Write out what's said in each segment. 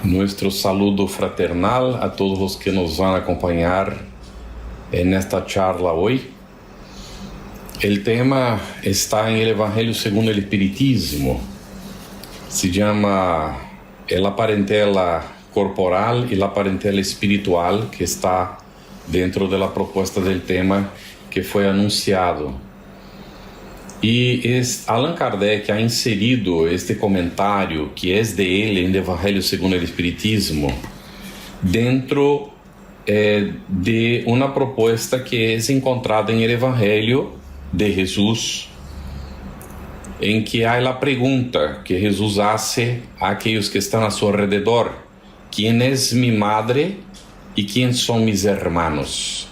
Nuestro saludo fraternal a todos los que nos van a acompañar en esta charla hoy. El tema está en el Evangelio según el Espiritismo. Se llama la parentela corporal y la parentela espiritual, que está dentro de la propuesta del tema que fue anunciado. E Allan Kardec ha inserido este comentário, que é de ele, em Evangelho segundo o Espiritismo, dentro de uma proposta que é encontrada em el Evangelho de Jesus, em que há a pergunta que Jesus hace a aqueles que estão a seu alrededor: ¿Quién es mi madre y quién son mis hermanos?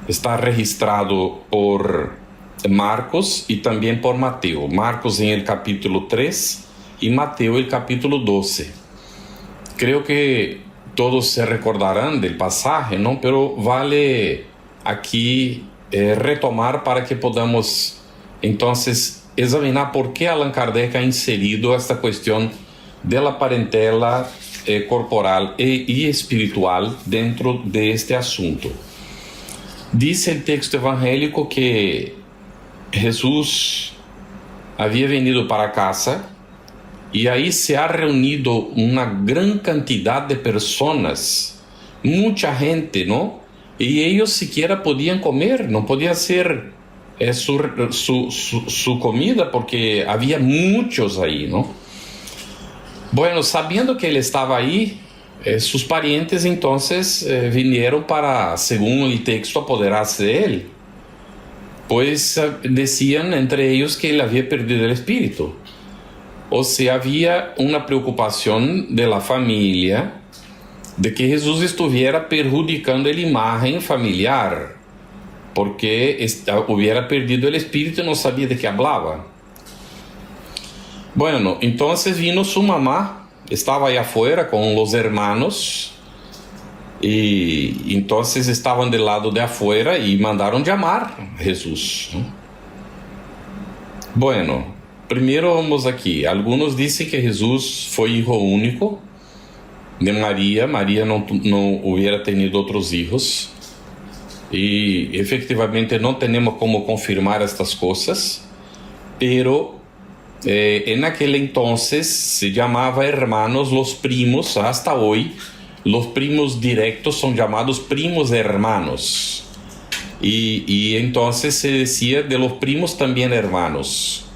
Está registrado por Marcos e também por Mateo. Marcos em el capítulo 3 e Mateo el capítulo 12. Creo que todos se recordarán del pasaje, ¿no? Pero vale aquí retomar para que podamos entonces examinar por que Allan Kardec ha inserido esta questão de la parentela corporal e espiritual dentro de este assunto. Dice el texto evangélico que Jesús había venido para casa y ahí se ha reunido una gran cantidad de personas, mucha gente, ¿no? Y ellos siquiera podían comer, no podía hacer su comida porque había muchos ahí, ¿no? Bueno, sabiendo que él estaba ahí, sus parientes entonces vinieron para, según el texto, apoderarse de él. Pues decían entre ellos que él había perdido el espíritu. O sea, había una preocupación de la familia de que Jesús estuviera perjudicando la imagen familiar, porque hubiera perdido el espíritu y no sabía de qué hablaba. Bueno, entonces vino su mamá, estaba ahí afuera con los hermanos, y entonces estaban del lado de afuera y mandaron llamar a Jesús. Bueno, primero vamos aquí. Algunos dicen que Jesús fue hijo único de María. María no hubiera tenido otros hijos. Y efectivamente no tenemos cómo confirmar estas cosas, pero en aquel entonces se llamaba hermanos los primos. Hasta hoy los primos directos son llamados primos hermanos. Y entonces se decía de los primos también hermanos.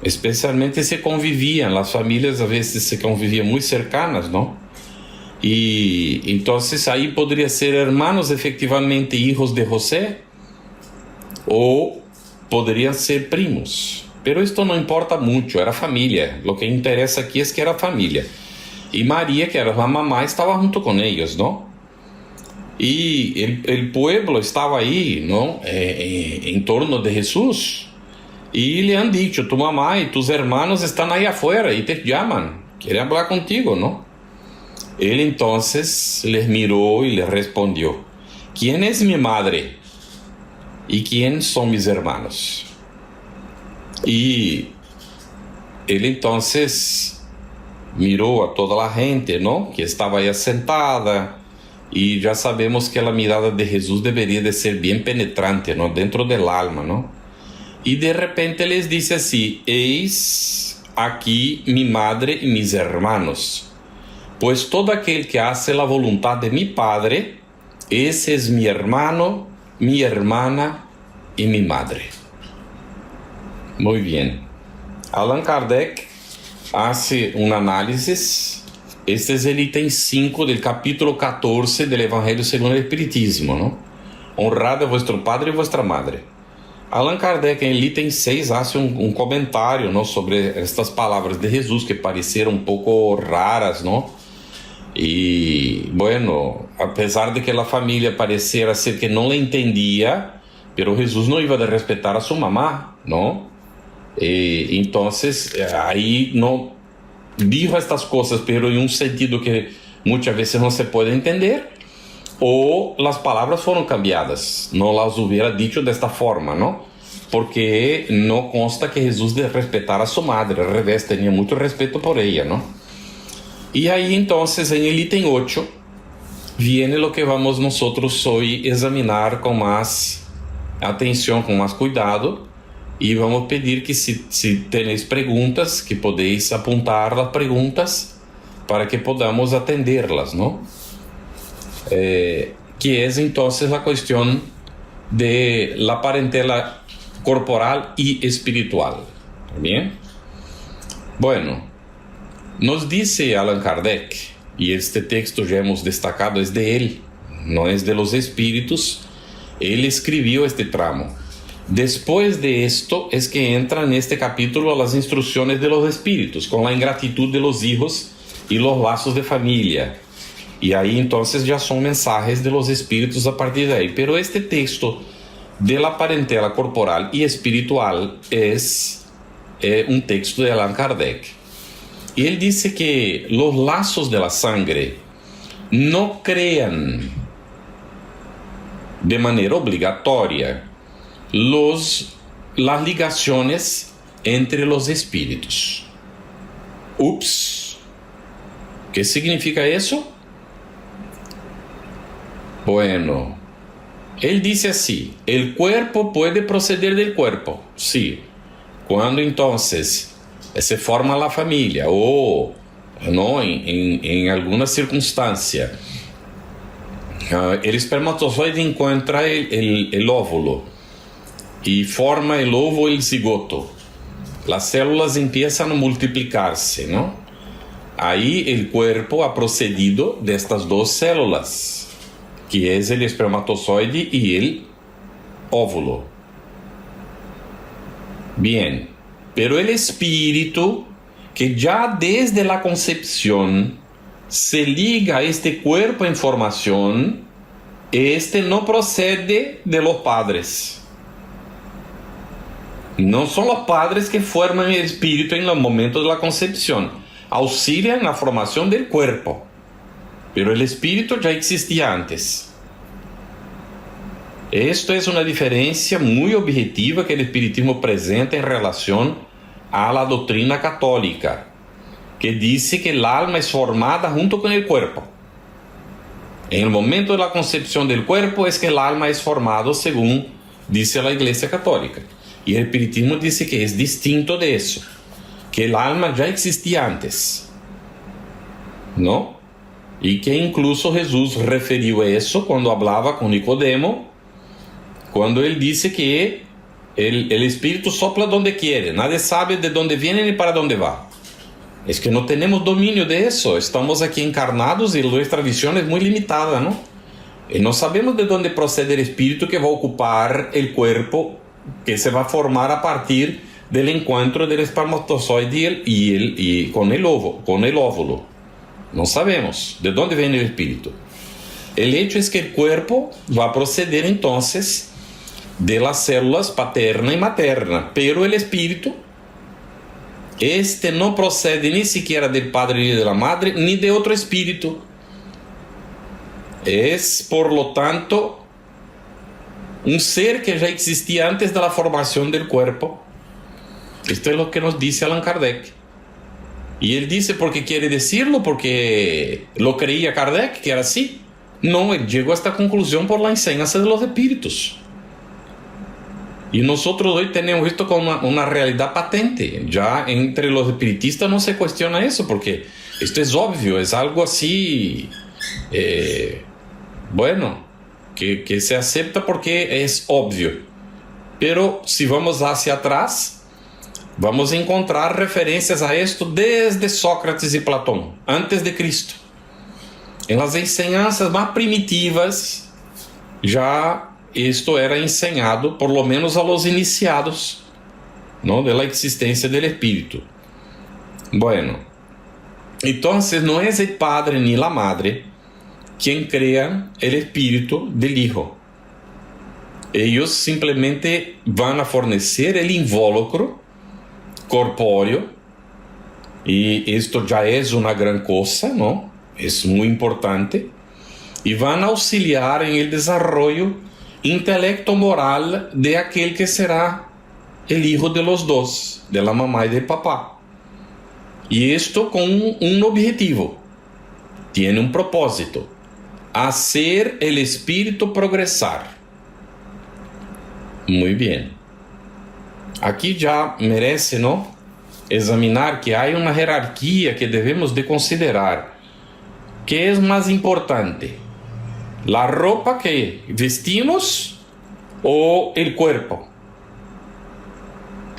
Especialmente se convivían, las familias a veces se convivían muy cercanas, ¿no? Y entonces ahí podría ser hermanos efectivamente hijos de José, o podrían ser primos. Pero esto no importa mucho, era familia. Lo que interesa aquí es que era familia. Y María, que era la mamá, estaba junto con ellos, ¿no? Y el pueblo estaba ahí, ¿no? En torno de Jesús. Y le han dicho: tu mamá y tus hermanos están ahí afuera y te llaman, quieren hablar contigo, ¿no? Él entonces les miró y les respondió: ¿Quién es mi madre? ¿Y quién son mis hermanos? Y él entonces mirou a toda a gente, ¿no? Que estava aí sentada, e já sabemos que a mirada de Jesus deveria de ser bem penetrante, ¿no? Dentro del alma, ¿no? E de repente les disse assim: eis aqui mi madre e mis hermanos, pues todo aquel que hace la voluntad de mi Padre, ese es mi hermano, mi hermana y mi madre. Muy bien. Allan Kardec hace un análisis. Este es el ítem 5 del capítulo 14 del Evangelio según el Espiritismo, ¿no? Honrad a vuestro padre y vuestra madre. Allan Kardec, en el ítem 6, hace un comentario, ¿no? Sobre estas palabras de Jesús que parecieron un poco raras, ¿no? Y bueno, a pesar de que la familia pareciera ser que no le entendía, pero Jesús no iba a respetar a su mamá, ¿no? Entonces ahí no dijo estas cosas, pero en un sentido que muchas veces no se puede entender, o las palabras fueron cambiadas, no las hubiera dicho de esta forma, ¿no? Porque no consta que Jesús respetara a su madre, al revés, tenía mucho respeto por ella, ¿no? Y ahí entonces en el ítem 8 viene lo que vamos nosotros hoy examinar con más atención, con más cuidado, y vamos a pedir que si tenéis preguntas, que podéis apuntar las preguntas para que podamos atenderlas, ¿no? Que es entonces la cuestión de la parentela corporal y espiritual. ¿Bien? Bueno, nos dice Allan Kardec, y este texto ya hemos destacado, es de él, no es de los espíritus. Él escribió este tramo. Después de esto es que entra en este capítulo las instrucciones de los espíritus, con la ingratitud de los hijos y los lazos de familia. Y ahí entonces ya son mensajes de los espíritus a partir de ahí. Pero este texto de la parentela corporal y espiritual es un texto de Allan Kardec. Y él dice que los lazos de la sangre no crean de manera obligatoria las ligaciones entre los espíritus. Ups, ¿qué significa eso? Bueno, él dice así: el cuerpo puede proceder del cuerpo, sí, cuando entonces se forma la familia o no en alguna circunstancia. El espermatozoide encuentra el óvulo y forma el ovo, el cigoto. Las células empiezan a multiplicarse, ¿no? Ahí el cuerpo ha procedido de estas dos células, que es el espermatozoide y el óvulo. Bien, pero el espíritu, que ya desde la concepción se liga a este cuerpo en formación, este no procede de los padres. No son los padres que forman el espíritu en los momentos de la concepción. Auxilian la formación del cuerpo, pero el espíritu ya existía antes. Esto es una diferencia muy objetiva que el espiritismo presenta en relación a la doctrina católica, que dice que el alma es formada junto con el cuerpo. En el momento de la concepción del cuerpo es que el alma es formado, según dice la Iglesia Católica. Y el espiritismo dice que es distinto de eso, que el alma ya existía antes, ¿no? Y que incluso Jesús refirió eso cuando hablaba con Nicodemo, cuando él dice que el espíritu sopla donde quiere, nadie sabe de dónde viene ni para dónde va. Es que no tenemos dominio de eso, estamos aquí encarnados y nuestra visión es muy limitada, ¿no? Y no sabemos de dónde procede el espíritu que va a ocupar el cuerpo, que se va a formar a partir del encuentro del espermatozoide y con el óvulo. No sabemos de dónde viene el espíritu. El hecho es que el cuerpo va a proceder entonces de las células paterna y materna, pero el espíritu, este no procede ni siquiera del padre ni de la madre, ni de otro espíritu. Es, por lo tanto, un ser que ya existía antes de la formación del cuerpo. Esto es lo que nos dice Allan Kardec. Y él dice, ¿por qué quiere decirlo? Porque lo creía Kardec, que era así. No, él llegó a esta conclusión por la enseñanza de los espíritus. Y nosotros hoy tenemos esto como una realidad patente. Ya entre los espiritistas no se cuestiona eso, porque esto es obvio, es algo así, bueno, que se acepta porque es obvio. Pero si vamos hacia atrás, vamos a encontrar referencias a esto desde Sócrates y Platón, antes de Cristo. En las enseñanzas más primitivas, ya esto era enseñado, por lo menos a los iniciados, ¿no?, de la existencia del espíritu. Bueno, entonces no es el padre ni la madre quien crean el espíritu del hijo. Ellos simplemente van a fornecer el involucro corpóreo, y esto ya es una gran cosa, ¿no? Es muy importante, y van a auxiliar en el desarrollo intelecto moral de aquel que será el hijo de los dos, de la mamá y del papá. Y esto con un objetivo, tiene un propósito: hacer el espíritu progresar. Muy bien. Aquí ya merece, ¿no?, examinar que hay una jerarquía que debemos de considerar. ¿Qué es más importante? ¿La ropa que vestimos o el cuerpo?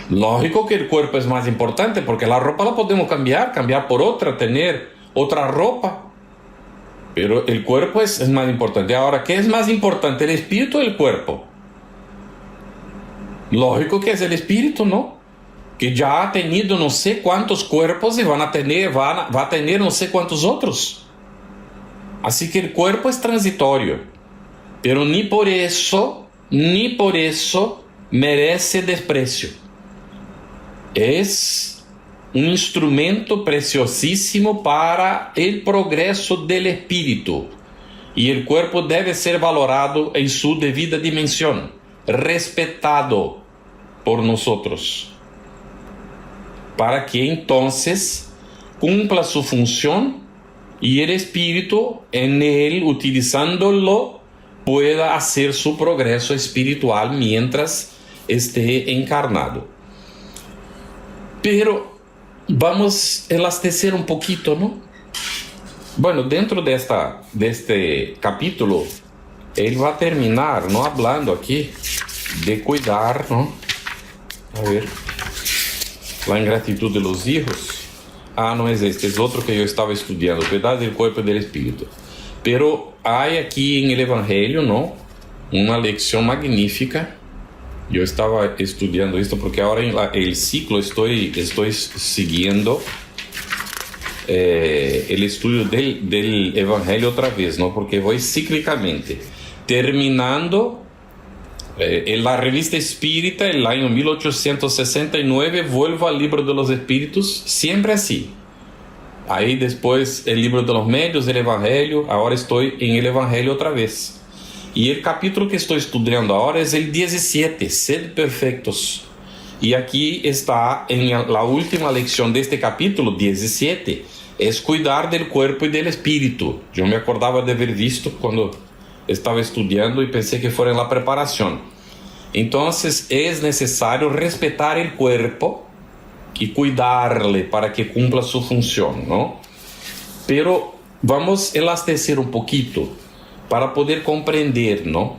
Lógico que el cuerpo es más importante, porque la ropa la podemos cambiar por otra, tener otra ropa. Pero el cuerpo es más importante. Ahora, ¿qué es más importante, el espíritu o el cuerpo? Lógico que es el espíritu, ¿no? Que ya ha tenido no sé cuántos cuerpos y va a tener no sé cuántos otros. Así que el cuerpo es transitorio, pero ni por eso merece desprecio. Es un instrumento preciosísimo para el progreso del espíritu, y el cuerpo debe ser valorado en su debida dimensión, respetado por nosotros, para que entonces cumpla su función y el espíritu en él, utilizándolo, pueda hacer su progreso espiritual mientras esté encarnado. Pero vamos a elastecer un poquito, ¿no? Bueno, dentro de este capítulo, él va a terminar, ¿no?, hablando aquí de cuidar, ¿no? A ver, la ingratitud de los hijos. Ah, no es este, es otro que yo estaba estudiando, cuidar del cuerpo y del espíritu. Pero hay aquí en el Evangelio, ¿no?, una lección magnífica. Yo estaba estudiando esto porque ahora en el ciclo estoy siguiendo el estudio del Evangelio otra vez, ¿no? Porque voy cíclicamente terminando en la revista espírita, el año 1869, vuelvo al libro de los espíritus, siempre así. Ahí después el libro de los medios, el Evangelio, ahora estoy en el Evangelio otra vez. Y el capítulo que estoy estudiando ahora es el 17, Sed Perfectos. Y aquí está en la última lección de este capítulo 17, es cuidar del cuerpo y del espíritu. Yo me acordaba de haber visto cuando estaba estudiando y pensé que fuera en la preparación. Entonces es necesario respetar el cuerpo y cuidarle para que cumpla su función, ¿no? Pero vamos a elastecer un poquito para poder comprender, ¿no?,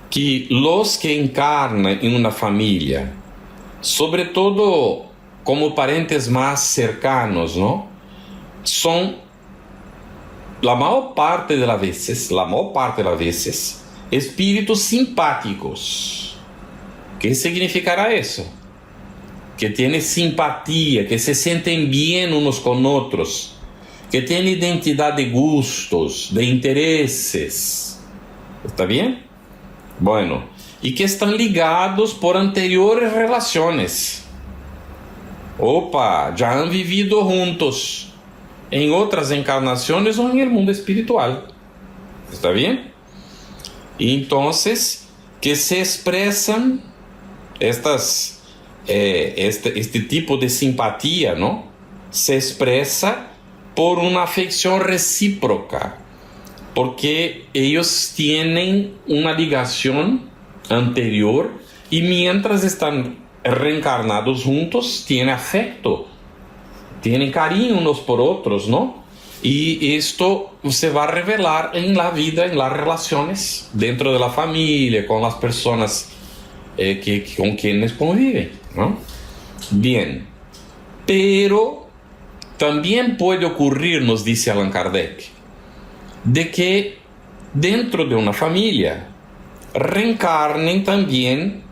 que los que encarnan en una familia, sobre todo como parentes más cercanos, ¿no?, son la mayor parte de las veces espíritus simpáticos. ¿Qué significará eso? Que tienen simpatía, que se sienten bien unos con otros, que tienen identidad de gustos, de intereses. ¿Está bien? Bueno, y que están ligados por anteriores relaciones. Opa, ya han vivido juntos en otras encarnaciones o en el mundo espiritual. ¿Está bien? Y entonces, que se expresan este tipo de simpatía, ¿no? Se expresa por una afección recíproca, porque ellos tienen una ligación anterior y mientras están reencarnados juntos, tienen afecto, tienen cariño unos por otros, ¿no? Y esto se va a revelar en la vida, en las relaciones dentro de la familia, con las personas con quienes conviven, ¿no? Bien, pero también puede ocurrir, nos dice Allan Kardec, de que dentro de una familia reencarnen también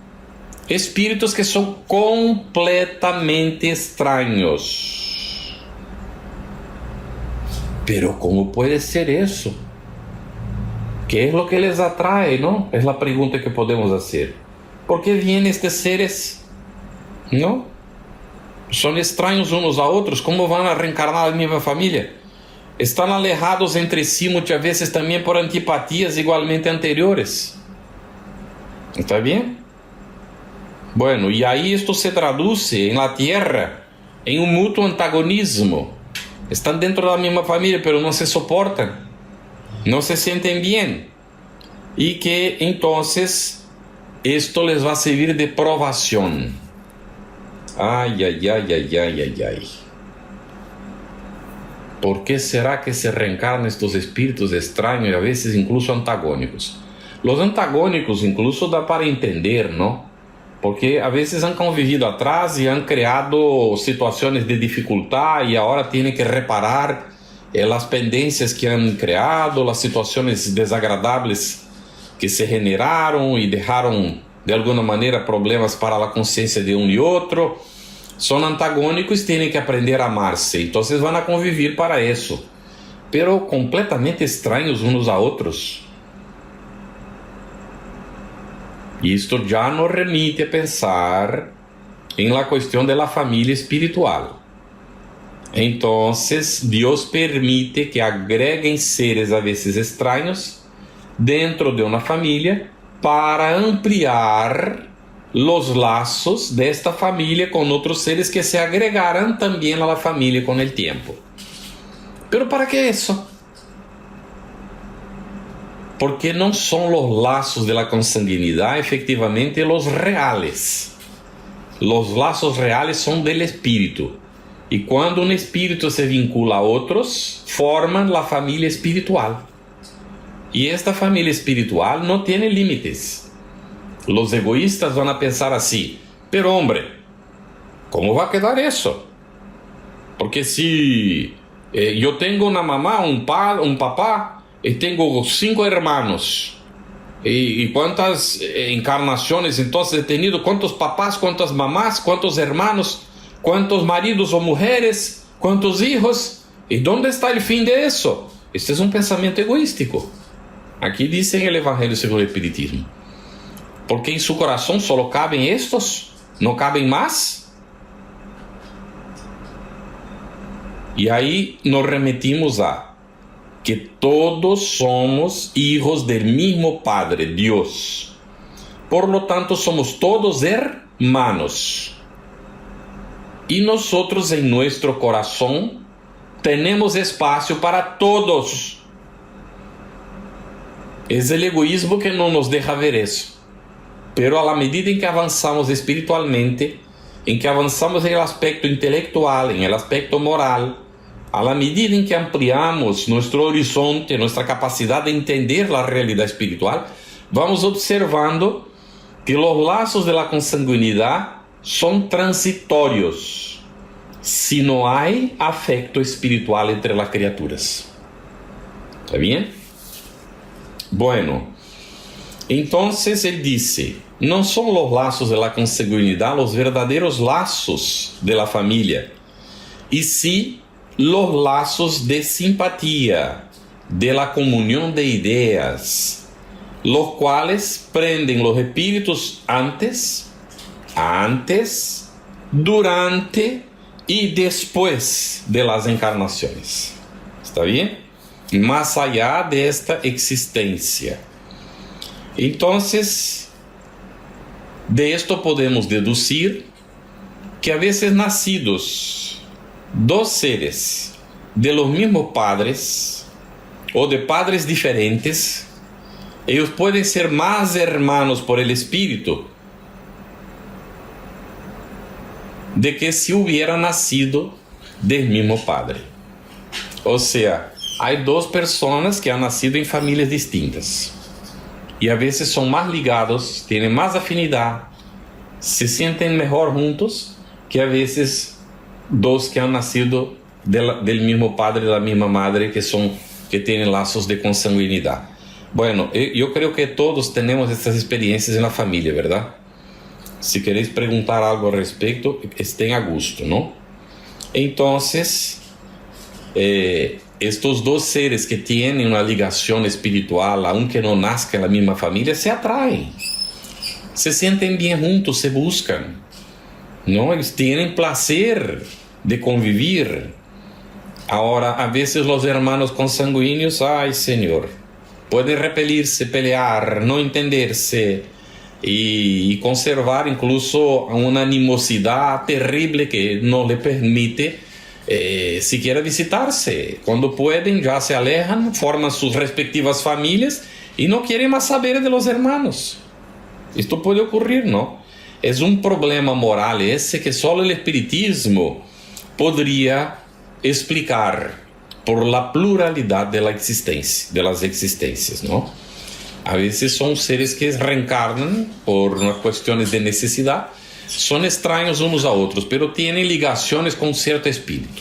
espíritus que son completamente extraños. Pero ¿cómo puede ser eso? ¿Qué es lo que les atrae, no? Es la pregunta que podemos hacer. ¿Por qué vienen estos seres, no? Son extraños unos a otros. ¿Cómo van a reencarnar la misma familia? Están alejados entre sí muchas veces también por antipatías igualmente anteriores. ¿Está bien? Bueno, y ahí esto se traduce en la tierra en un mutuo antagonismo están dentro de la misma familia, pero no se soportan, no se sienten bien, y que entonces esto les va a servir de provación. Ay, ay, ay, ay, ay, ay, ay. ¿Por qué será que se reencarnan estos espíritus extraños y a veces incluso antagónicos? Los antagónicos incluso da para entender, ¿no? Porque a veces han convivido atrás y han creado situaciones de dificultad y ahora tienen que reparar las pendencias que han creado, las situaciones desagradables que se generaron y dejaron de alguna manera problemas para la conciencia de uno y otro. Son antagónicos y tienen que aprender a amarse, entonces van a convivir para eso, pero completamente extraños unos a otros. Y esto ya nos remite a pensar en la cuestión de la familia espiritual. Entonces, Dios permite que agreguen seres a veces extraños dentro de una familia para ampliar los lazos de esta familia con otros seres que se agregarán también a la familia con el tiempo. ¿Pero para qué eso? Porque no son los lazos de la consanguinidad efectivamente los reales. Los lazos reales son del espíritu. Y cuando un espíritu se vincula a otros, forman la familia espiritual. Y esta familia espiritual no tiene límites. Los egoístas van a pensar así: pero hombre, ¿cómo va a quedar eso? Porque si yo tengo una mamá, un papá, y tengo 5 hermanos, y cuántas encarnaciones entonces he tenido, cuántos papás, cuántas mamás, cuántos hermanos, cuántos maridos o mujeres, cuántos hijos, ¿y dónde está el fin de eso? Este es un pensamiento egoístico. Aquí dice en el Evangelio según el Espiritismo: porque en su corazón solo caben estos, no caben más. Y ahí nos remitimos a que todos somos hijos del mismo Padre, Dios. Por lo tanto, somos todos hermanos. Y nosotros en nuestro corazón tenemos espacio para todos. Es el egoísmo que no nos deja ver eso. Pero a la medida en que avanzamos espiritualmente, en que avanzamos en el aspecto intelectual, en el aspecto moral, a la medida en que ampliamos nuestro horizonte, nuestra capacidad de entender la realidad espiritual, vamos observando que los lazos de la consanguinidad son transitorios si no hay afecto espiritual entre las criaturas. ¿Está bien? Bueno, entonces él dice: no son los lazos de la consanguinidad los verdaderos lazos de la familia, y sí los lazos de simpatía, de la comunión de ideas, los cuales prenden los espíritus antes, durante y después de las encarnaciones. ¿Está bien? Más allá de esta existencia. Entonces, de esto podemos deducir que a veces nacidos 2 seres de los mismos padres o de padres diferentes, ellos pueden ser más hermanos por el espíritu de que si hubieran nacido del mismo padre. O sea, hay 2 personas que han nacido en familias distintas y a veces son más ligados, tienen más afinidad, se sienten mejor juntos que a veces 2 que han nacido del mismo padre y de la misma madre, que tienen lazos de consanguinidad. Bueno, yo creo que todos tenemos estas experiencias en la familia, ¿verdad? Si queréis preguntar algo al respecto, estén a gusto, ¿no? Entonces, estos 2 seres que tienen una ligación espiritual, aunque no nazcan en la misma familia, se atraen, se sienten bien juntos, se buscan, ¿no? Ellos tienen placer de convivir. Ahora, a veces los hermanos consanguíneos, ay Señor, pueden repelirse, pelear, no entenderse y conservar incluso una animosidad terrible que no le permite siquiera visitarse. Cuando pueden, ya se alejan, forman sus respectivas familias y no quieren más saber de los hermanos. Esto puede ocurrir, ¿no? Es un problema moral ese que solo el espiritismo podría explicar por la pluralidad de la existencia, de las existencias, ¿no? A veces son seres que reencarnan por unas cuestiones de necesidad, son extraños unos a otros, pero tienen ligaciones con cierto espíritu.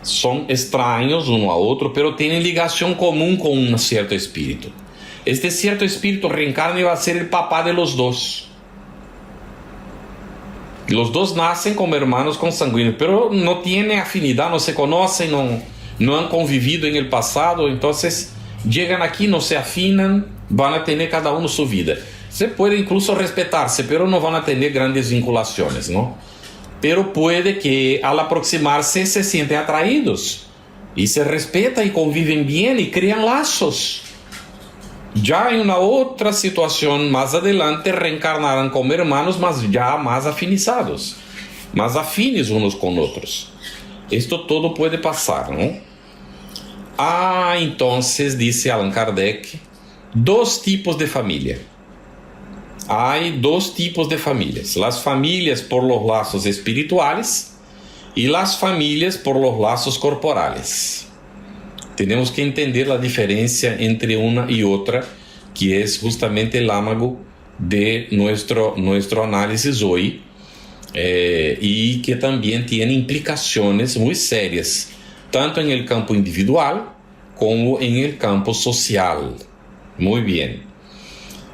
Son extraños uno a otro, pero tienen ligación común con un cierto espíritu. Este cierto espíritu reencarna y va a ser el papá de los dos. Los dos nacen como hermanos consanguíneos, pero no tienen afinidad, no se conocen, no han convivido en el pasado. Entonces llegan aquí, no se afinan, van a tener cada uno su vida. Se puede incluso respetarse, pero no van a tener grandes vinculaciones, ¿no? Pero puede que al aproximarse se sienten atraídos y se respetan y conviven bien y crean lazos. Ya en una otra situación más adelante reencarnarán como hermanos, mas ya más afinizados, más afines unos con otros. Esto todo puede pasar, ¿no? Entonces, dice Allan Kardec, dos tipos de familia. Hay dos tipos de familias: las familias por los lazos espirituales y las familias por los lazos corporales. Tenemos que entender la diferencia entre una y otra, que es justamente el ámago de nuestro análisis hoy, y que también tiene implicaciones muy serias, tanto en el campo individual como en el campo social. Muy bien.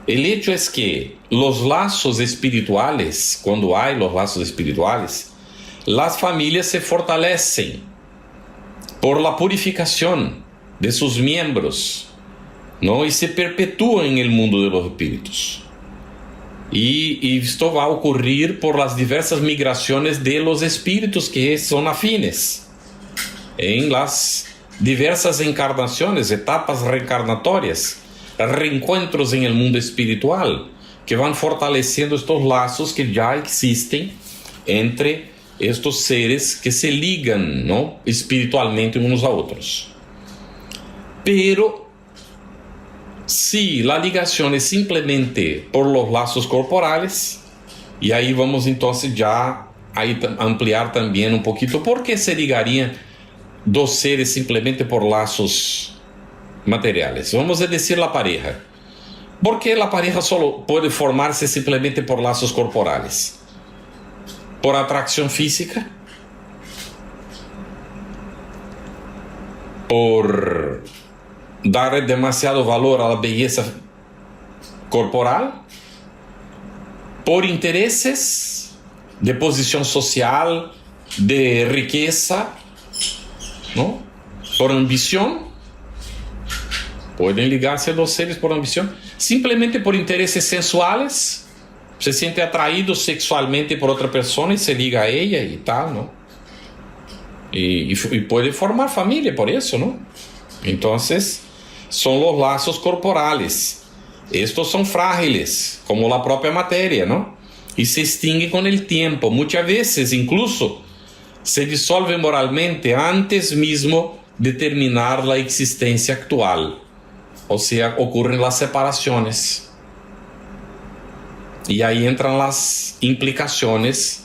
El hecho es que los lazos espirituales, cuando hay los lazos espirituales, las familias se fortalecen por la purificación de sus miembros, ¿no? Y se perpetúan en el mundo de los espíritus. Y esto va a ocurrir por las diversas migraciones de los espíritus que son afines en las diversas encarnaciones, etapas reencarnatorias, reencuentros en el mundo espiritual, que van fortaleciendo estos lazos que ya existen entre estos seres que se ligan, ¿no?, espiritualmente unos a otros. Pero si la ligación es simplemente por los lazos corporales, y ahí vamos entonces ya a ampliar también un poquito por qué se ligarían dos seres simplemente por lazos materiales. Vamos a decir la pareja. ¿Por qué la pareja solo puede formarse simplemente por lazos corporales? ¿Por atracción física? ¿Por dar demasiado valor a la belleza corporal? ¿Por intereses de posición social, de riqueza, ¿no? ¿Por ambición? Pueden ligarse los seres por ambición. Simplemente por intereses sensuales. Se siente atraído sexualmente por otra persona y se liga a ella y tal, ¿no? Y puede formar familia por eso, ¿no? Entonces, son los lazos corporales. Estos son frágiles, como la propia materia, ¿no? Y se extinguen con el tiempo. Muchas veces, incluso, se disuelven moralmente antes mismo de terminar la existencia actual. O sea, ocurren las separaciones. Y ahí entran las implicaciones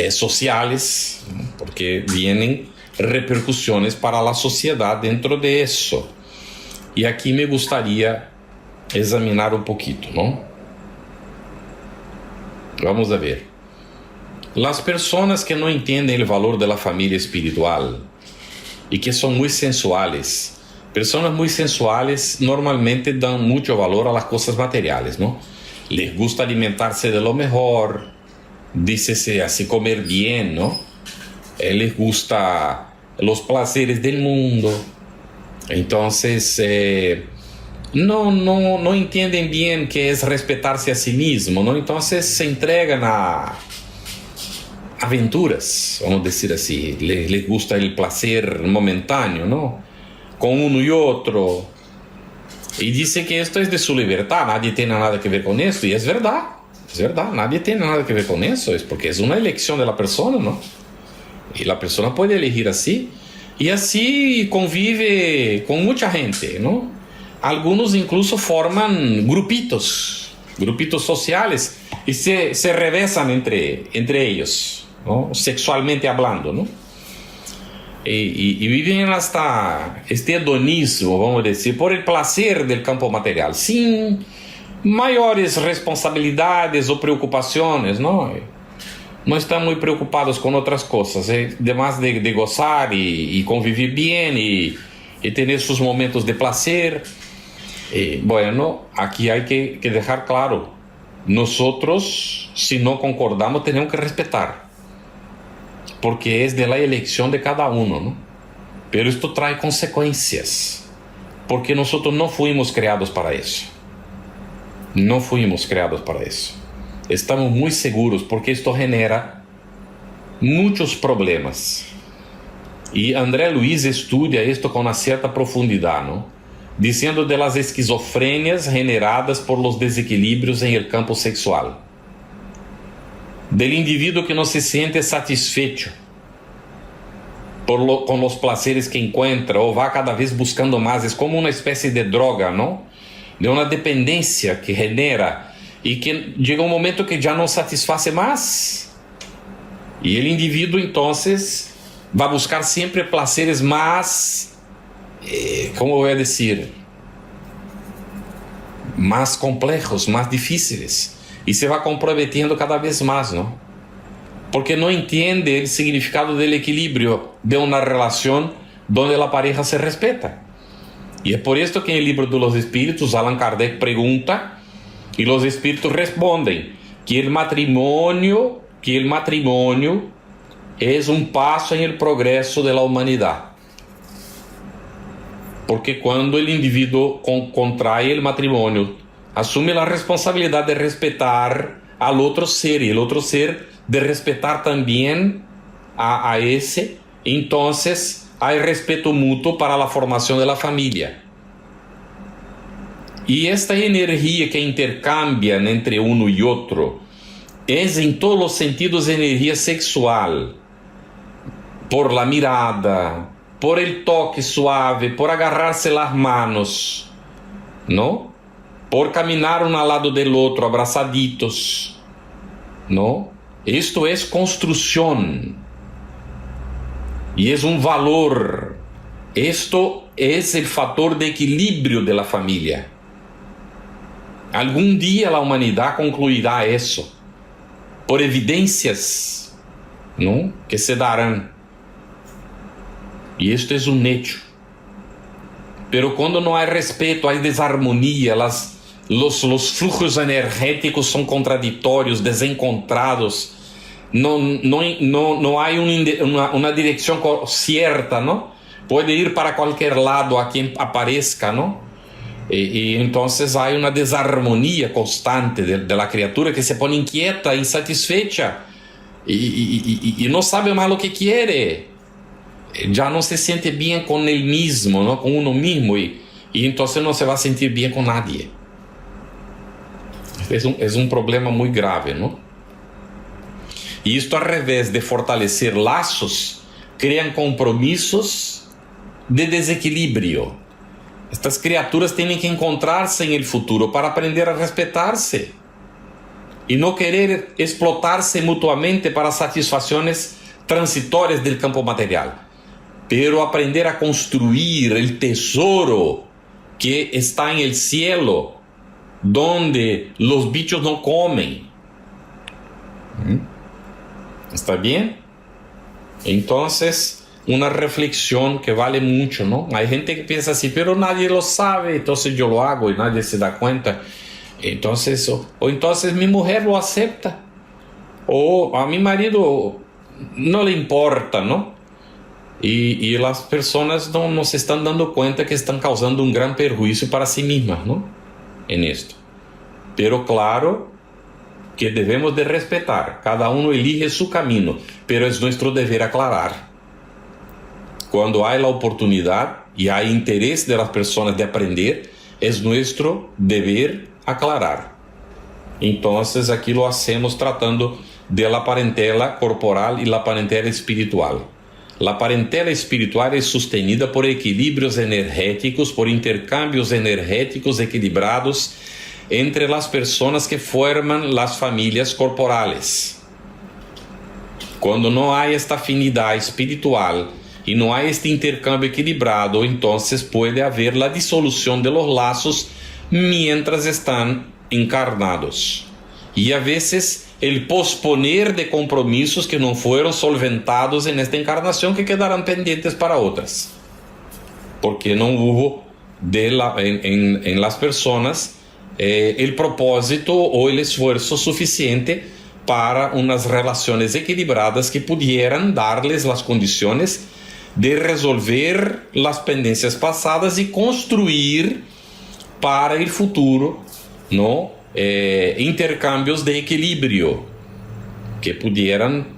sociales, porque vienen repercusiones para la sociedad dentro de eso. Y aquí me gustaría examinar un poquito, ¿no? Vamos a ver. Las personas que no entienden el valor de la familia espiritual y que son muy sensuales, personas muy sensuales normalmente dan mucho valor a las cosas materiales, ¿no? Les gusta alimentarse de lo mejor, dícese así, comer bien, ¿no? Les gusta los placeres del mundo. Entonces, no entienden bien qué es respetarse a sí mismo, ¿no? Entonces se entregan a aventuras, vamos a decir así. Les gusta el placer momentáneo, ¿no? Con uno y otro. Y dice que esto es de su libertad, nadie tiene nada que ver con esto. Y es verdad, nadie tiene nada que ver con eso. Es porque es una elección de la persona, ¿no? Y la persona puede elegir así, y así convive con mucha gente, ¿no? Algunos incluso forman grupitos sociales y se revesan entre ellos, ¿no? Sexualmente hablando, ¿no? Y viven hasta este hedonismo, vamos a decir, por el placer del campo material, sin mayores responsabilidades o preocupaciones, ¿no? No están muy preocupados con otras cosas, además de gozar y convivir bien y tener sus momentos de placer. Bueno, aquí hay que dejar claro, nosotros, si no concordamos, tenemos que respetar, porque es de la elección de cada uno, ¿no? Pero esto trae consecuencias, porque nosotros no fuimos creados para eso. No fuimos creados para eso. Estamos muy seguros, porque esto genera muchos problemas. Y André Luiz estudia esto con una cierta profundidad, ¿no? Diciendo de las esquizofrenias generadas por los desequilibrios en el campo sexual. Del individuo que no se siente satisfecho con los placeres que encuentra, o va cada vez buscando más. Es como una especie de droga, ¿no? De una dependencia que genera y que llega un momento que ya no satisface más. Y el individuo entonces va a buscar siempre placeres más, ¿cómo voy a decir? Más complejos, más difíciles. Y se va comprometiendo cada vez más, ¿no? Porque no entiende el significado del equilibrio de una relación donde la pareja se respeta. Y es por esto que en el libro de los espíritus Allan Kardec pregunta y los espíritus responden que el matrimonio es un paso en el progreso de la humanidad. Porque cuando el individuo contrae el matrimonio, asume la responsabilidad de respetar al otro ser, y el otro ser de respetar también a ese. Entonces hay respeto mutuo para la formación de la familia. Y esta energía que intercambian entre uno y otro es en todos los sentidos energía sexual, por la mirada, por el toque suave, por agarrarse las manos, ¿no? Por caminar uno al lado del otro, abrazaditos, ¿no? Esto es construcción y es un valor. Esto es el factor de equilibrio de la familia. Algún día la humanidad concluirá eso, por evidencias, ¿no? Que se darán. Y esto es un hecho. Pero cuando no hay respeto, hay desarmonía, los flujos energéticos son contradictorios, desencontrados, no hay una dirección cierta, ¿no? Puede ir para cualquier lado a quien aparezca, ¿no? Y entonces hay una desarmonía constante de la criatura que se pone inquieta, insatisfecha y no sabe más lo que quiere. Ya no se siente bien con él mismo, ¿no? Con uno mismo, y entonces no se va a sentir bien con nadie. Es un problema muy grave, ¿no? Y esto, al revés de fortalecer lazos, crean compromisos de desequilibrio. Estas criaturas tienen que encontrarse en el futuro para aprender a respetarse y no querer explotarse mutuamente para satisfacciones transitorias del campo material, pero aprender a construir el tesoro que está en el cielo, donde los bichos no comen. ¿Está bien? Entonces, una reflexión que vale mucho, ¿no? Hay gente que piensa así, pero nadie lo sabe, entonces yo lo hago y nadie se da cuenta. Entonces, o entonces mi mujer lo acepta, o a mi marido no le importa, ¿no? Y las personas no se están dando cuenta que están causando un gran perjuicio para sí mismas, ¿no? En esto. Pero claro que debemos de respetar, cada uno elige su camino, pero es nuestro deber aclarar. Cuando hay la oportunidad y hay interés de las personas de aprender, es nuestro deber aclarar. Entonces aquí lo hacemos tratando de la parentela corporal y la parentela espiritual. La parentela espiritual es sostenida por equilibrios energéticos, por intercambios energéticos equilibrados entre las personas que forman las familias corporales. Cuando no hay esta afinidad espiritual y no hay este intercambio equilibrado, entonces puede haber la disolución de los lazos mientras están encarnados. Y a veces el posponer de compromisos que no fueron solventados en esta encarnación, que quedarán pendientes para otras, porque no hubo en las personas el propósito o el esfuerzo suficiente para unas relaciones equilibradas que pudieran darles las condiciones de resolver las pendencias pasadas y construir para el futuro, ¿no? Intercambios de equilibrio que pudieran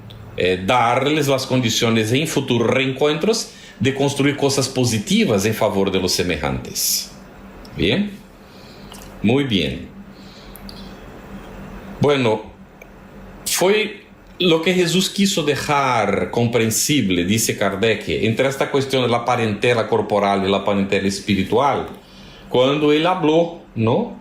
darles las condiciones en futuros reencuentros de construir cosas positivas en favor de los semejantes. Bien, muy bien. Bueno, fue lo que Jesús quiso dejar comprensible, dice Kardec, entre esta cuestión de la parentela corporal y la parentela espiritual, cuando él habló, ¿no?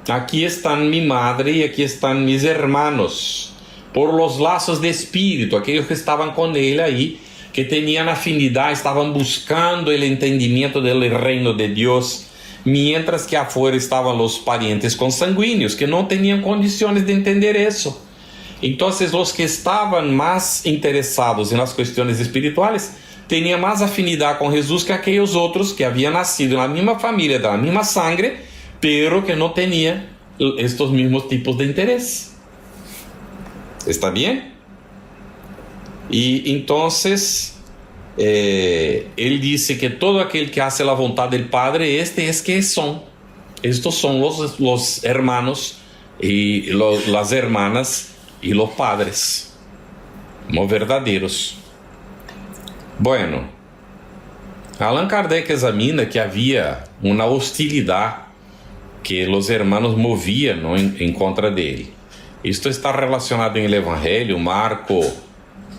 Aquí están mi madre y aquí están mis hermanos, por los lazos de espíritu, aquellos que estaban con él ahí, que tenían afinidad, estaban buscando el entendimiento del reino de Dios, mientras que afuera estaban los parientes consanguíneos, que no tenían condiciones de entender eso. Entonces los que estaban más interesados en las cuestiones espirituales tenían más afinidad con Jesús que aquellos otros que habían nacido en la misma familia, de la misma sangre, pero que no tenían estos mismos tipos de interés. ¿Está bien? Y entonces él dice que todo aquel que hace la voluntad del Padre, estos son los hermanos y las hermanas y los padres, los verdaderos. Bueno, Allan Kardec examina que havia uma hostilidade que os hermanos moviam, ¿no? em contra dele. Isto está relacionado em el Evangelho. Marco,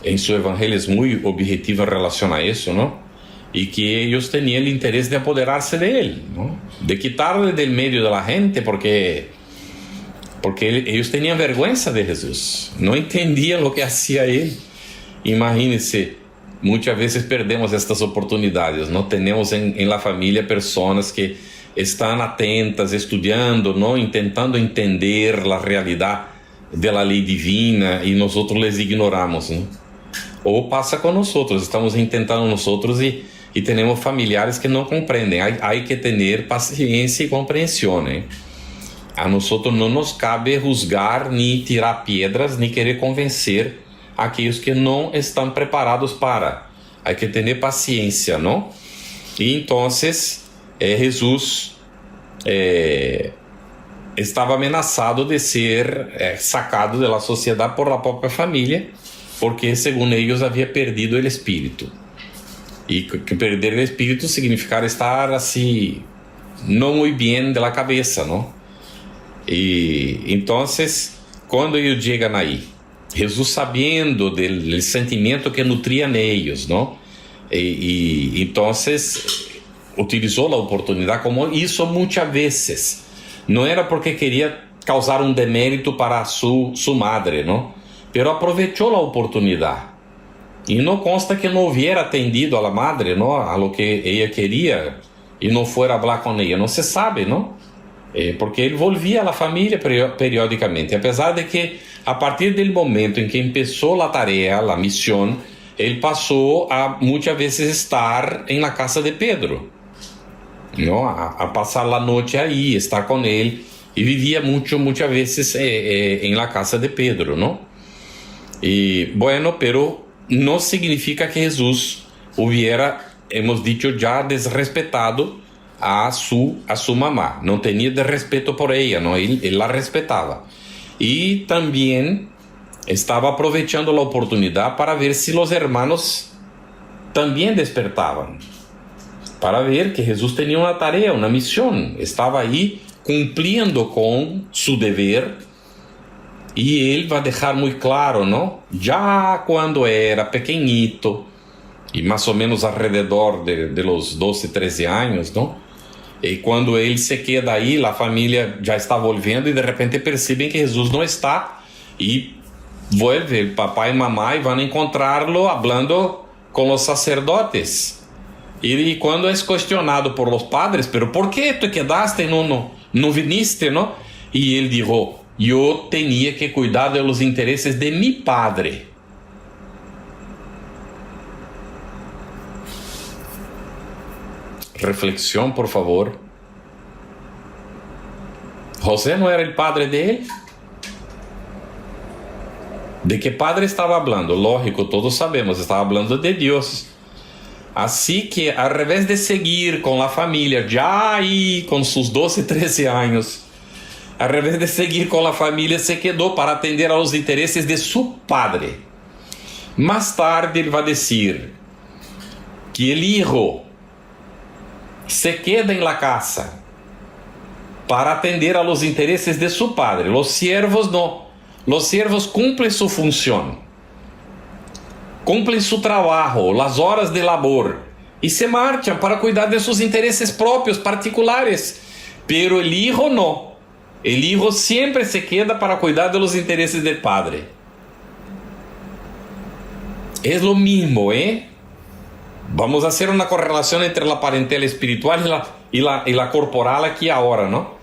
em seu Evangelho, é muito objetivo em relação a isso, ¿no? E que eles tinham o interesse de apoderar-se de ele, ¿no? De quitarle del meio da gente, porque eles tinham vergonha de Jesus, não entendiam o que hacía ele. Imagínense, muitas vezes perdemos estas oportunidades, não temos em la família pessoas que estão atentas, estudando, não, tentando entender a realidade da lei divina e nós les ignoramos, não? Ou passa com nós, estamos intentando nós e temos familiares que não compreendem. Há que ter paciência e compreensão, né? A nós não nos cabe juzgar, nem tirar pedras, nem querer convencer aqueles que não estão preparados para. Há que ter paciência, não? E então Jesus estava ameaçado de ser sacado da sociedade por la própria família, porque, segundo eles, havia perdido o espírito. E que perder o espírito significar estar assim, não muito bem da cabeça, não? E então, quando eles chegam aí, Jesus, sabendo do sentimento que nutria neles, não? E então utilizou a oportunidade, como isso muitas vezes. Não era porque queria causar um demérito para sua madre, não? Pero aprovechou a oportunidade. E não consta que não hubiera atendido a la madre, não? A lo que ella queria e não fuera falar com ela. Não se sabe, não? Porque ele volvia à família periodicamente. Apesar de que, a partir do momento em que começou a tarefa, a missão, ele passou a muitas vezes estar na casa de Pedro, não? A passar a noite aí, estar com ele, e vivia muitas vezes na casa de Pedro, não? E, bueno, pero não significa que Jesus hubiera, hemos dicho já, desrespeitado a sua mamá. Não tinha de respeito por ela, não? Ele la respeitava. E também estava aproveitando a oportunidade para ver se os hermanos também despertavam, para ver que Jesus tinha uma tarefa, uma missão, estava aí cumprindo com seu dever Y él va a dejar muy claro, ¿no? Ya cuando era pequeñito, y más o menos alrededor de los 12, 13 años, ¿no? Y cuando él se queda ahí, la familia ya está volviendo y de repente perciben que Jesús no está y vuelve el papá y mamá y van a encontrarlo hablando con los sacerdotes. Y cuando es cuestionado por los padres, pero ¿por qué te quedaste y no viniste, no? Y él dijo, yo tenía que cuidar de los intereses de mi padre. Reflexión, por favor. José no era el padre de él. ¿De qué padre estaba hablando? Lógico, todos sabemos, estaba hablando de Dios. Así que, al revés de seguir con la familia, ya ahí con sus 12, 13 años, al revés de seguir con la familia, se quedó para atender a los intereses de su padre. Más tarde, él va a decir que el hijo se queda en la casa para atender a los intereses de su padre. Los siervos no. Los siervos cumplen su función, cumplen su trabajo, las horas de labor y se marchan para cuidar de sus intereses propios, particulares. Pero el hijo no. El hijo siempre se queda para cuidar de los intereses del padre. Es lo mismo, ¿eh? Vamos a hacer una correlación entre la parentela espiritual y la corporal aquí ahora, ¿no?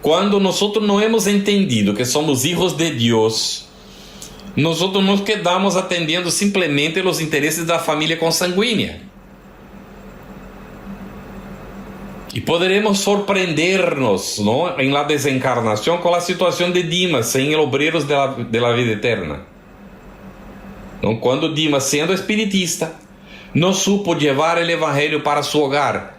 Cuando nosotros no hemos entendido que somos hijos de Dios, nosotros nos quedamos atendiendo simplemente los intereses de la familia consanguínea. Y podremos sorprendernos, ¿no?, en la desencarnación con la situación de Dimas en el Obreros de la Vida Eterna. ¿No? Cuando Dimas, siendo espiritista, no supo llevar el evangelio para su hogar.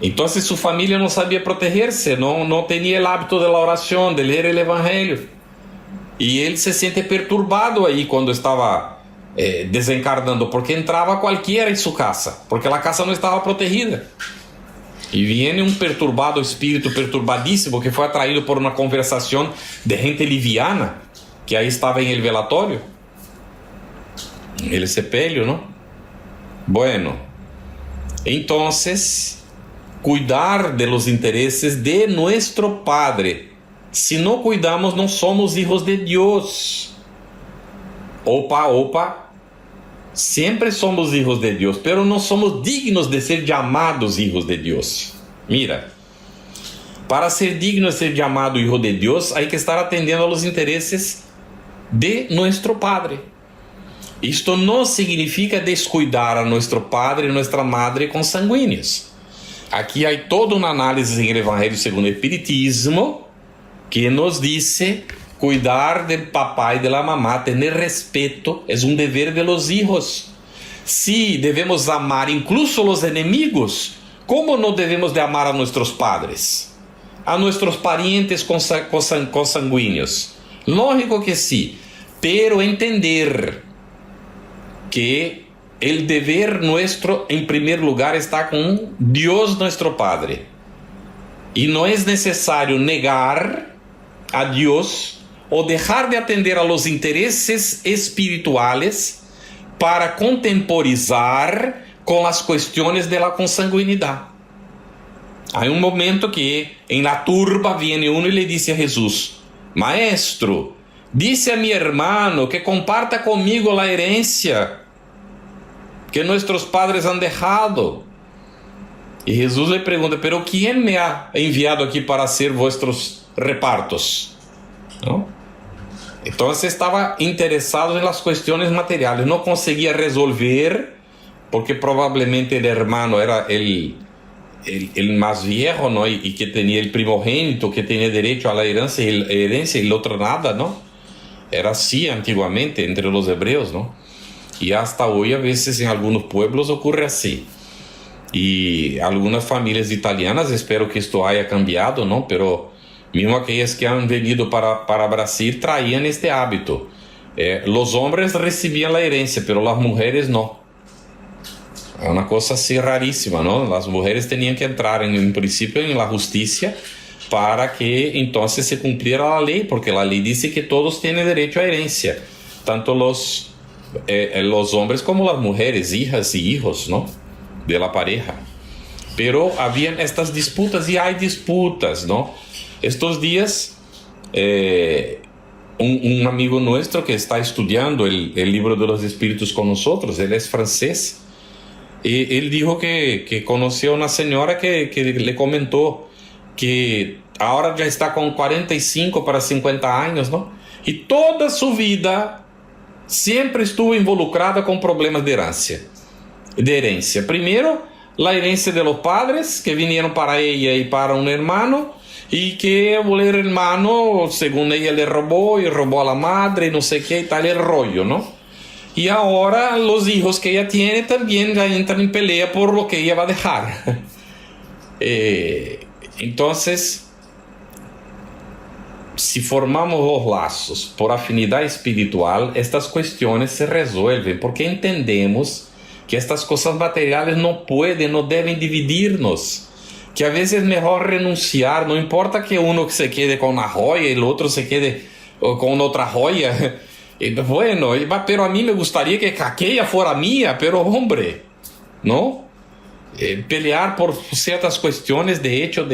Entonces su familia no sabía protegerse, no tenía el hábito de la oración, de leer el evangelio. Y él se siente perturbado ahí cuando estaba desencarnando, porque entraba cualquiera en su casa, porque la casa no estaba protegida. Y viene un perturbado espíritu, perturbadísimo, que fue atraído por una conversación de gente liviana, que ahí estaba en el velatorio, el sepelio, ¿no? Bueno, entonces, cuidar de los intereses de nuestro Padre. Si no cuidamos, no somos hijos de Dios. Opa. Siempre somos hijos de Dios, pero no somos dignos de ser llamados hijos de Dios. Mira, para ser digno de ser llamado hijo de Dios, hay que estar atendiendo a los intereses de nuestro Padre. Esto no significa descuidar a nuestro padre y nuestra madre consanguíneos. Aquí hay toda una análisis en el Evangelio según el Espiritismo que nos dice cuidar del papá y de la mamá, tener respeto, es un deber de los hijos. Sí, debemos amar incluso los enemigos. ¿Cómo no debemos de amar a nuestros padres? A nuestros parientes consanguíneos. Lógico que sí, pero entender que el deber nuestro en primer lugar está con Dios nuestro Padre. Y no es necesario negar a Dios o dejar de atender a los intereses espirituales para contemporizar con las cuestiones de la consanguinidad. Hay un momento que en la turba viene uno y le dice a Jesús: Maestro, dice a mi hermano que comparta conmigo la herencia que nuestros padres han dejado. Y Jesús le pregunta: ¿pero quién me ha enviado aquí para hacer vuestros repartos? ¿No? Entonces estaba interesado en las cuestiones materiales, no conseguía resolver, porque probablemente el hermano era el más viejo, ¿no? Y que tenía el primogénito, que tenía derecho a la herencia y el otro nada, ¿no? Era así antiguamente entre los hebreos, ¿no? Y hasta hoy a veces en algunos pueblos ocurre así. Y algunas familias italianas, espero que esto haya cambiado, ¿no? Pero mismo aquellas que han venido para Brasil traían este hábito. Los hombres recibían la herencia, pero las mujeres no. Es una cosa así rarísima, ¿no? Las mujeres tenían que entrar en principio en la justicia para que entonces se cumpliera la ley, porque la ley dice que todos tienen derecho a herencia, tanto los hombres como las mujeres, hijas y hijos, ¿no?, de la pareja. Pero habían estas disputas y hay disputas, ¿no? Estos días, un amigo nuestro que está estudiando el libro de los espíritus con nosotros, él es francés, y él dijo que conoció a una señora que le comentó que ahora ya está con 45 para 50 años, ¿no? Y toda su vida siempre estuvo involucrada con problemas de herencia. Primero, la herencia de los padres que vinieron para ella y para un hermano, y que el hermano, según ella, le robó y robó a la madre, no sé qué y tal, el rollo, ¿no? Y ahora los hijos que ella tiene también ya entran en pelea por lo que ella va a dejar. Entonces, si formamos los lazos por afinidad espiritual, estas cuestiones se resuelven, porque entendemos que estas cosas materiales no pueden, no deben dividirnos, que a veces es mejor renunciar, no importa que uno se quede con una joya y el otro se quede con otra joya. Bueno, pero a mí me gustaría que aquella fuera mía, pero hombre, ¿no? Pelear por ciertas cuestiones de hecho,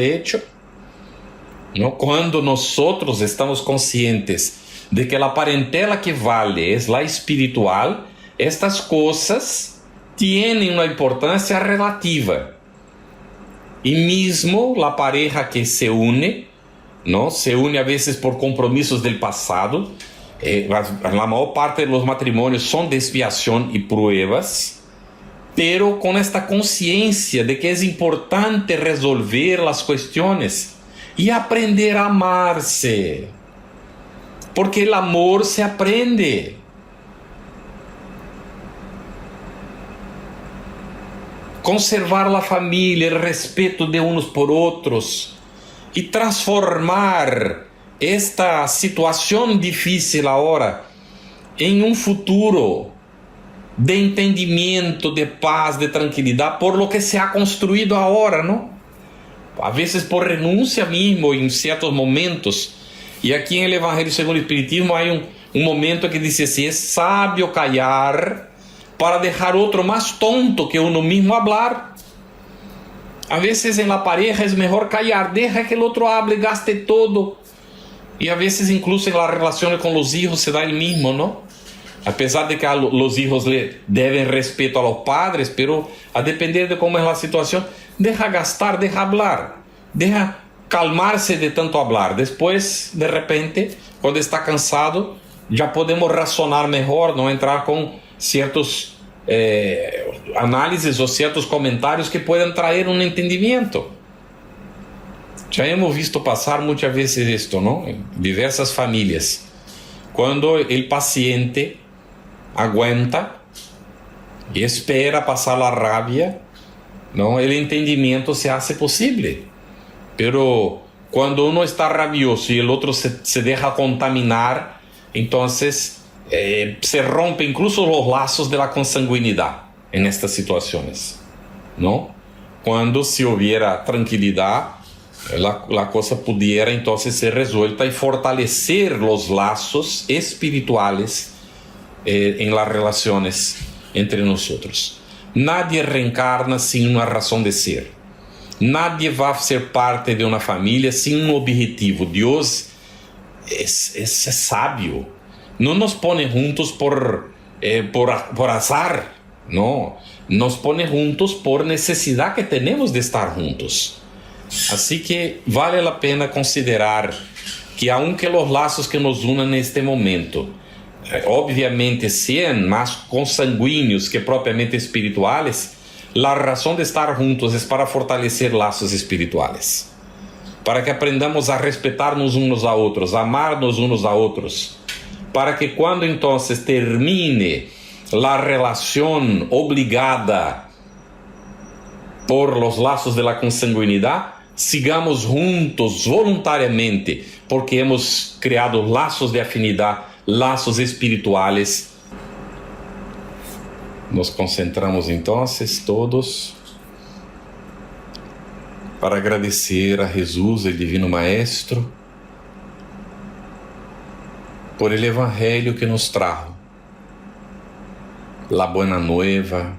¿no? Cuando nosotros estamos conscientes de que la parentela que vale es la espiritual, estas cosas tienen una importancia relativa. Y mismo la pareja que se une, ¿no?, se une a veces por compromisos del pasado. La mayor parte de los matrimonios son de expiación y pruebas, pero con esta conciencia de que es importante resolver las cuestiones y aprender a amarse, porque el amor se aprende. Conservar la familia, el respeto de unos por otros y transformar esta situación difícil ahora en un futuro de entendimiento, de paz, de tranquilidad por lo que se ha construido ahora, ¿no? A veces por renuncia mismo en ciertos momentos. Y aquí en el Evangelio según el Espiritismo hay un momento que dice así: es sabio callar para dejar otro más tonto que uno mismo hablar. A veces en la pareja es mejor callar, deja que el otro hable, gaste todo. Y a veces incluso en las relaciones con los hijos se da el mismo, ¿no? A pesar de que los hijos le deben respeto a los padres, pero a depender de cómo es la situación, deja gastar, deja hablar, deja calmarse de tanto hablar. Después, de repente, cuando está cansado, ya podemos razonar mejor, no entrar con ciertos análisis o ciertos comentarios que puedan traer un entendimiento. Ya hemos visto pasar muchas veces esto, ¿no?, en diversas familias. Cuando el paciente aguanta y espera pasar la rabia, ¿no?, el entendimiento se hace posible. Pero cuando uno está rabioso y el otro se deja contaminar, entonces se rompe incluso los lazos de la consanguinidad en estas situaciones, ¿no? Cuando si hubiera tranquilidad, la cosa pudiera entonces ser resuelta y fortalecer los lazos espirituales en las relaciones entre nosotros. Nadie reencarna sin una razón de ser. Nadie va a ser parte de una familia sin un objetivo. Dios es sabio. No nos pone juntos por azar, no. Nos pone juntos por necesidad que tenemos de estar juntos. Así que vale la pena considerar que aunque los lazos que nos unan en este momento obviamente sean más consanguíneos que propiamente espirituales, la razón de estar juntos es para fortalecer lazos espirituales, para que aprendamos a respetarnos unos a otros, a amarnos unos a otros, para que cuando entonces termine la relación obligada por los lazos de la consanguinidad, sigamos juntos voluntariamente, porque hemos creado lazos de afinidad, lazos espirituales. Nos concentramos entonces todos para agradecer a Jesus, el Divino Maestro, por el Evangelio que nos trajo, la buena nueva,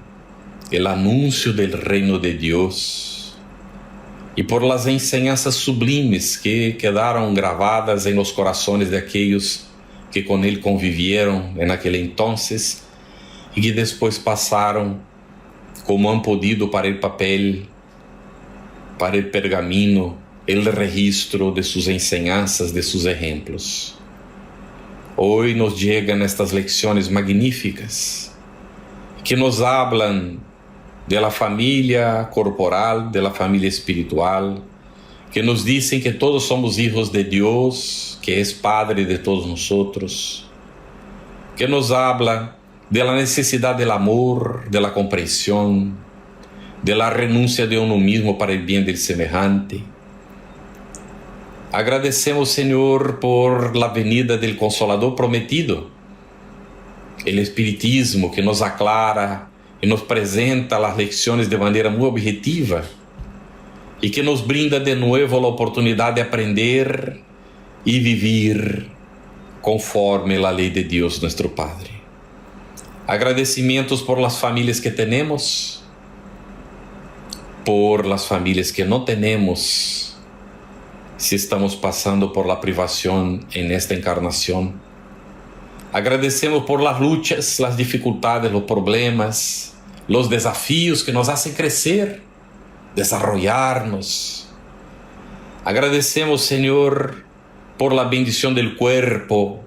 el anuncio del reino de Dios, y por las enseñanzas sublimes que quedaron gravadas en los corazones de aquellos que con Él convivieron en aquel entonces y que después pasaron como han podido para el papel, para el pergamino, el registro de sus enseñanzas, de sus ejemplos. Hoy nos llegan estas lecciones magníficas que nos hablan de la familia corporal, de la familia espiritual, que nos dicen que todos somos hijos de Dios, que es Padre de todos nosotros, que nos habla de la necesidad del amor, de la comprensión, de la renuncia de uno mismo para el bien del semejante. Agradecemos, Señor, por la venida del Consolador prometido, el Espiritismo que nos aclara y nos presenta las lecciones de manera muy objetiva y que nos brinda de nuevo la oportunidad de aprender y vivir conforme la ley de Dios nuestro Padre. Agradecimientos por las familias que tenemos, por las familias que no tenemos, si estamos pasando por la privación en esta encarnación. Agradecemos por las luchas, las dificultades, los problemas, los desafíos que nos hacen crecer, desarrollarnos. Agradecemos, Señor, por la bendición del cuerpo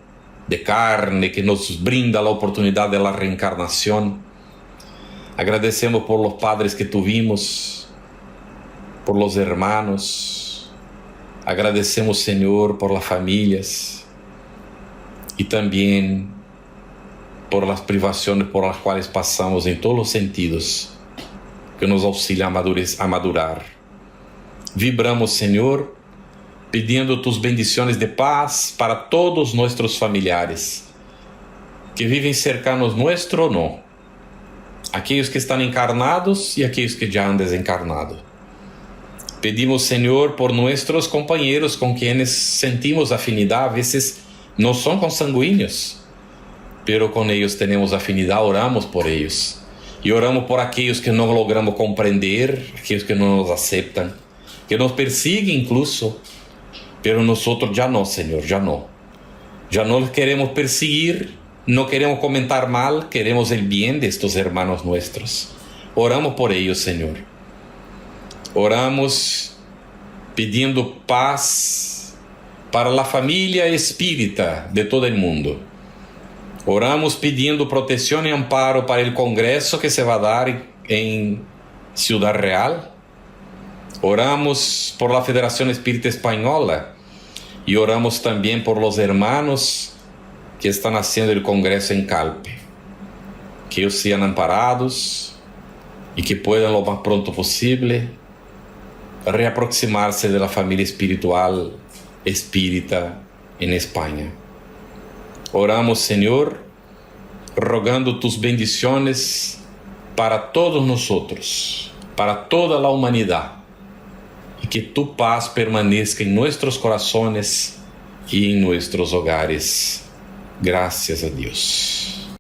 de carne que nos brinda la oportunidad de la reencarnación. Agradecemos por los padres que tuvimos, por los hermanos. Agradecemos, Señor, por las familias y también por las privaciones por las cuales pasamos en todos los sentidos, que nos auxilia a madurar. Vibramos, Señor, pidiendo tus bendiciones de paz para todos nuestros familiares, que viven cercanos nuestro o no, aquellos que están encarnados y aquellos que ya han desencarnado. Pedimos, Señor, por nuestros compañeros con quienes sentimos afinidad, a veces no son consanguíneos, pero con ellos tenemos afinidad, oramos por ellos. Y oramos por aquellos que no logramos comprender, aquellos que no nos aceptan, que nos persiguen incluso, pero nosotros ya no, Señor, ya no. Ya no los queremos perseguir, no queremos comentar mal, queremos el bien de estos hermanos nuestros. Oramos por ellos, Señor. Oramos pidiendo paz para la familia espírita de todo el mundo. Oramos pidiendo protección y amparo para el congreso que se va a dar en Ciudad Real. Oramos por la Federación Espírita Española y oramos también por los hermanos que están haciendo el congreso en Calpe. Que ellos sean amparados y que puedan lo más pronto posible reaproximarse de la familia espiritual espírita en España. Oramos, Señor, rogando tus bendiciones para todos nosotros, para toda la humanidad, y que tu paz permanezca en nuestros corazones y en nuestros hogares. Gracias a Dios.